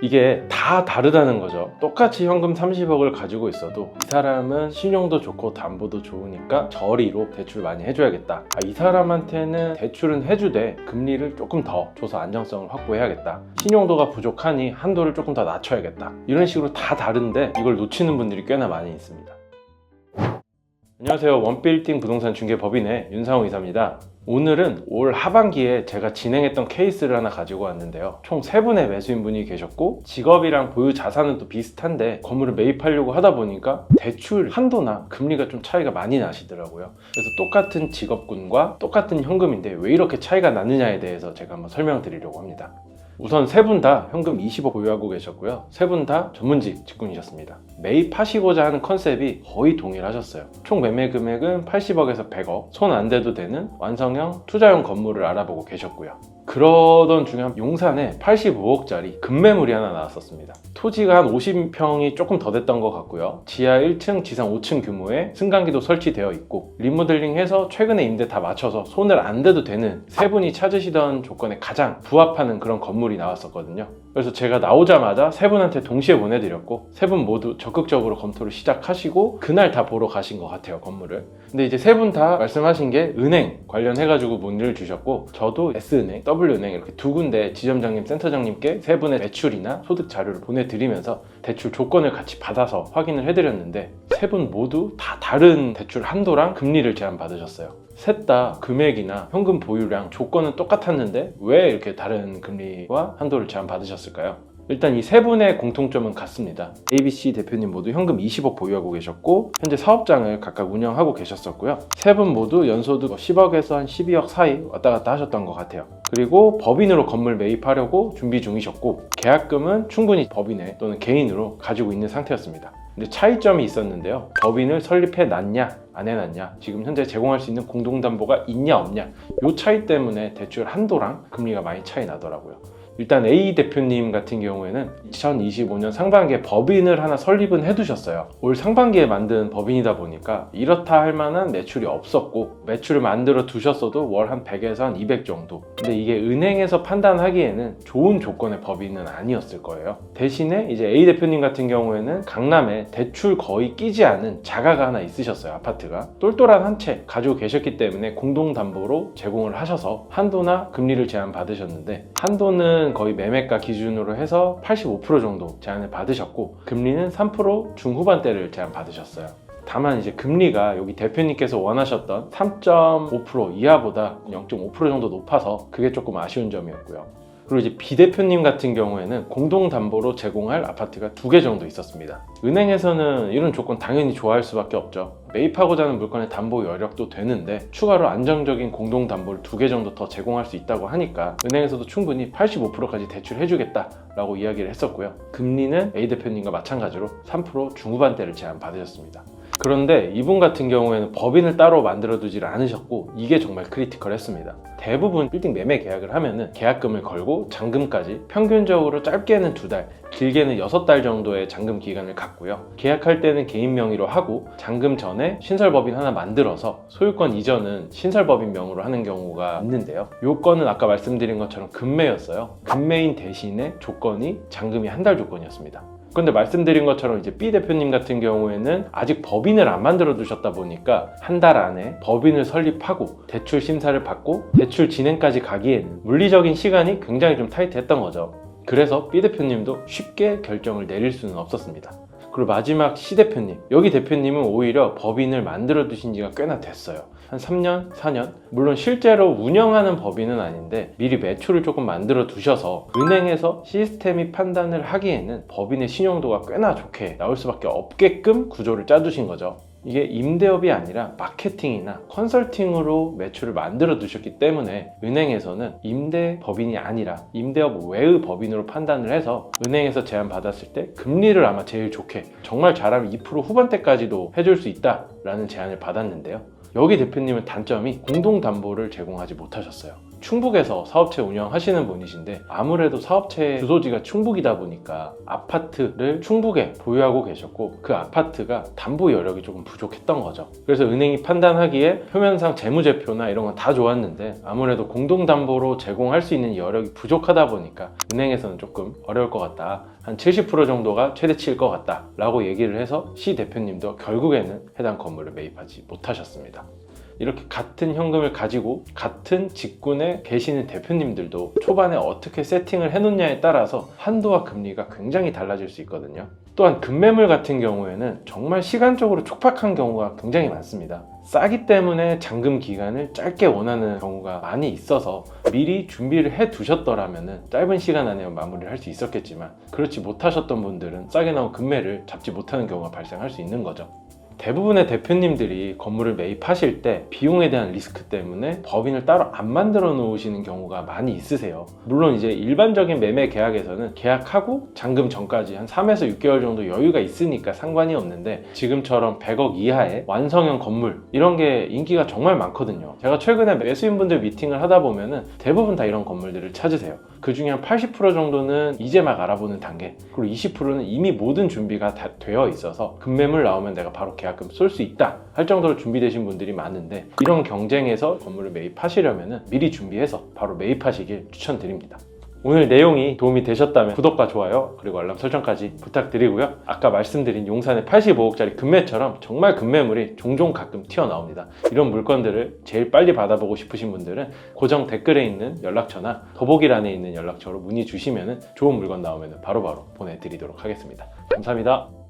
이게 다 다르다는 거죠. 똑같이 현금 30억을 가지고 있어도 이 사람은 신용도 좋고 담보도 좋으니까 저리로 대출 많이 해줘야겠다. 이 사람한테는 대출은 해주되 금리를 조금 더 줘서 안정성을 확보해야겠다. 신용도가 부족하니 한도를 조금 더 낮춰야겠다. 이런 식으로 다 다른데 이걸 놓치는 분들이 꽤나 많이 있습니다. 안녕하세요. 원빌딩 부동산 중개 법인의 윤상호 이사입니다. 오늘은 올 하반기에 제가 진행했던 케이스를 하나 가지고 왔는데요. 총 3분의 매수인분이 계셨고 직업이랑 보유 자산은 또 비슷한데 건물을 매입하려고 하다 보니까 대출 한도나 금리가 좀 차이가 많이 나시더라고요. 그래서 똑같은 직업군과 똑같은 현금인데 왜 이렇게 차이가 나느냐에 대해서 제가 한번 설명드리려고 합니다. 우선 3분 다 현금 20억 보유하고 계셨고요. 3분 다 전문직 직군이셨습니다. 매입하시고자 하는 컨셉이 거의 동일하셨어요. 총 매매 금액은 80억에서 100억, 손 안 대도 되는 완성형 투자용 건물을 알아보고 계셨고요. 그러던 중에 용산에 85억짜리 급매물이 하나 나왔었습니다. 토지가 한 50평이 조금 더 됐던 것 같고요. 지하 1층, 지상 5층 규모의 승강기도 설치되어 있고 리모델링해서 최근에 임대 다 맞춰서 손을 안 대도 되는 3분이 찾으시던 조건에 가장 부합하는 그런 건물이 나왔었거든요. 그래서 제가 나오자마자 3분한테 동시에 보내드렸고 3분 모두 적극적으로 검토를 시작하시고 그날 다 보러 가신 것 같아요, 건물을. 근데 이제 3분 다 말씀하신 게 은행 관련해가지고 문의를 주셨고 저도 S은행, W은행 이렇게 2군데 지점장님, 센터장님께 3분의 매출이나 소득 자료를 보내드리면서 대출 조건을 같이 받아서 확인을 해드렸는데 3분 모두 다 다른 대출 한도랑 금리를 제안받으셨어요. 셋 다 금액이나 현금 보유량 조건은 똑같았는데 왜 이렇게 다른 금리와 한도를 제안받으셨을까요? 일단 이 3분의 공통점은 같습니다. ABC 대표님 모두 현금 20억 보유하고 계셨고 현재 사업장을 각각 운영하고 계셨었고요. 3분 모두 연소득 10억에서 한 12억 사이 왔다 갔다 하셨던 것 같아요. 그리고 법인으로 건물 매입하려고 준비 중이셨고 계약금은 충분히 법인에 또는 개인으로 가지고 있는 상태였습니다. 근데 차이점이 있었는데요. 법인을 설립해 놨냐 안 해놨냐, 지금 현재 제공할 수 있는 공동담보가 있냐 없냐, 이 차이 때문에 대출 한도랑 금리가 많이 차이 나더라고요. 일단 A 대표님 같은 경우에는 2025년 상반기에 법인을 하나 설립은 해두셨어요. 올 상반기에 만든 법인이다 보니까 이렇다 할 만한 매출이 없었고 매출을 만들어 두셨어도 월 한 100에서 한 200 정도. 근데 이게 은행에서 판단하기에는 좋은 조건의 법인은 아니었을 거예요. 대신에 이제 A 대표님 같은 경우에는 강남에 대출 거의 끼지 않은 자가가 하나 있으셨어요. 아파트가 똘똘한 한 채 가지고 계셨기 때문에 공동담보로 제공을 하셔서 한도나 금리를 제안받으셨는데 한도는 거의 매매가 기준으로 해서 85% 정도 제안을 받으셨고 금리는 3% 중후반대를 제안받으셨어요. 다만 이제 금리가 여기 대표님께서 원하셨던 3.5% 이하보다 0.5% 정도 높아서 그게 조금 아쉬운 점이었고요. 그리고 이제 B 대표님 같은 경우에는 공동담보로 제공할 아파트가 2개 정도 있었습니다. 은행에서는 이런 조건 당연히 좋아할 수밖에 없죠. 매입하고자 하는 물건의 담보 여력도 되는데 추가로 안정적인 공동담보를 2개 정도 더 제공할 수 있다고 하니까 은행에서도 충분히 85%까지 대출해주겠다 라고 이야기를 했었고요. 금리는 A 대표님과 마찬가지로 3% 중후반대를 제안받으셨습니다. 그런데 이분 같은 경우에는 법인을 따로 만들어 두질 않으셨고 이게 정말 크리티컬했습니다. 대부분 빌딩 매매 계약을 하면은 계약금을 걸고 잔금까지 평균적으로 짧게는 2달, 길게는 6달 정도의 잔금 기간을 갖고요. 계약할 때는 개인 명의로 하고 잔금 전에 신설법인 하나 만들어서 소유권 이전은 신설법인 명으로 하는 경우가 있는데요. 요건은 아까 말씀드린 것처럼 금매였어요. 금매인 대신에 조건이 잔금이 1달 조건이었습니다. 그런데 말씀드린 것처럼 이제 B 대표님 같은 경우에는 아직 법인을 안 만들어 두셨다 보니까 한 달 안에 법인을 설립하고 대출 심사를 받고 대출 진행까지 가기에는 물리적인 시간이 굉장히 좀 타이트했던 거죠. 그래서 B 대표님도 쉽게 결정을 내릴 수는 없었습니다. 그리고 마지막 C 대표님, 여기 대표님은 오히려 법인을 만들어 두신 지가 꽤나 됐어요. 한 3년, 4년? 물론 실제로 운영하는 법인은 아닌데 미리 매출을 조금 만들어 두셔서 은행에서 시스템이 판단을 하기에는 법인의 신용도가 꽤나 좋게 나올 수밖에 없게끔 구조를 짜두신 거죠. 이게 임대업이 아니라 마케팅이나 컨설팅으로 매출을 만들어 두셨기 때문에 은행에서는 임대법인이 아니라 임대업 외의 법인으로 판단을 해서 은행에서 제안받았을 때 금리를 아마 제일 좋게 정말 잘하면 2% 후반대까지도 해줄 수 있다라는 제안을 받았는데요. 여기 대표님은 단점이 공동담보를 제공하지 못하셨어요. 충북에서 사업체 운영하시는 분이신데 아무래도 사업체 주소지가 충북이다 보니까 아파트를 충북에 보유하고 계셨고 그 아파트가 담보 여력이 조금 부족했던 거죠. 그래서 은행이 판단하기에 표면상 재무제표나 이런 건 다 좋았는데 아무래도 공동담보로 제공할 수 있는 여력이 부족하다 보니까 은행에서는 조금 어려울 것 같다. 한 70% 정도가 최대치일 것 같다 라고 얘기를 해서 시 대표님도 결국에는 해당 건물을 매입하지 못하셨습니다. 이렇게 같은 현금을 가지고 같은 직군에 계시는 대표님들도 초반에 어떻게 세팅을 해놓냐에 따라서 한도와 금리가 굉장히 달라질 수 있거든요. 또한 급매물 같은 경우에는 정말 시간적으로 촉박한 경우가 굉장히 많습니다. 싸기 때문에 잔금 기간을 짧게 원하는 경우가 많이 있어서 미리 준비를 해 두셨더라면 짧은 시간 안에 마무리를 할 수 있었겠지만 그렇지 못하셨던 분들은 싸게 나온 급매를 잡지 못하는 경우가 발생할 수 있는 거죠. 대부분의 대표님들이 건물을 매입하실 때 비용에 대한 리스크 때문에 법인을 따로 안 만들어 놓으시는 경우가 많이 있으세요. 물론 이제 일반적인 매매 계약에서는 계약하고 잔금 전까지 한 3에서 6개월 정도 여유가 있으니까 상관이 없는데 지금처럼 100억 이하의 완성형 건물 이런 게 인기가 정말 많거든요. 제가 최근에 매수인분들 미팅을 하다 보면은 대부분 다 이런 건물들을 찾으세요. 그 중에 한 80% 정도는 이제 막 알아보는 단계, 그리고 20%는 이미 모든 준비가 다 되어 있어서 급매물 나오면 내가 바로 계약금 쏠 수 있다 할 정도로 준비되신 분들이 많은데 이런 경쟁에서 건물을 매입하시려면 미리 준비해서 바로 매입하시길 추천드립니다. 오늘 내용이 도움이 되셨다면 구독과 좋아요 그리고 알람 설정까지 부탁드리고요. 아까 말씀드린 용산의 85억짜리 급매처럼 정말 급매물이 종종 가끔 튀어나옵니다. 이런 물건들을 제일 빨리 받아보고 싶으신 분들은 고정 댓글에 있는 연락처나 더보기란에 있는 연락처로 문의 주시면 좋은 물건 나오면 바로바로 보내드리도록 하겠습니다. 감사합니다.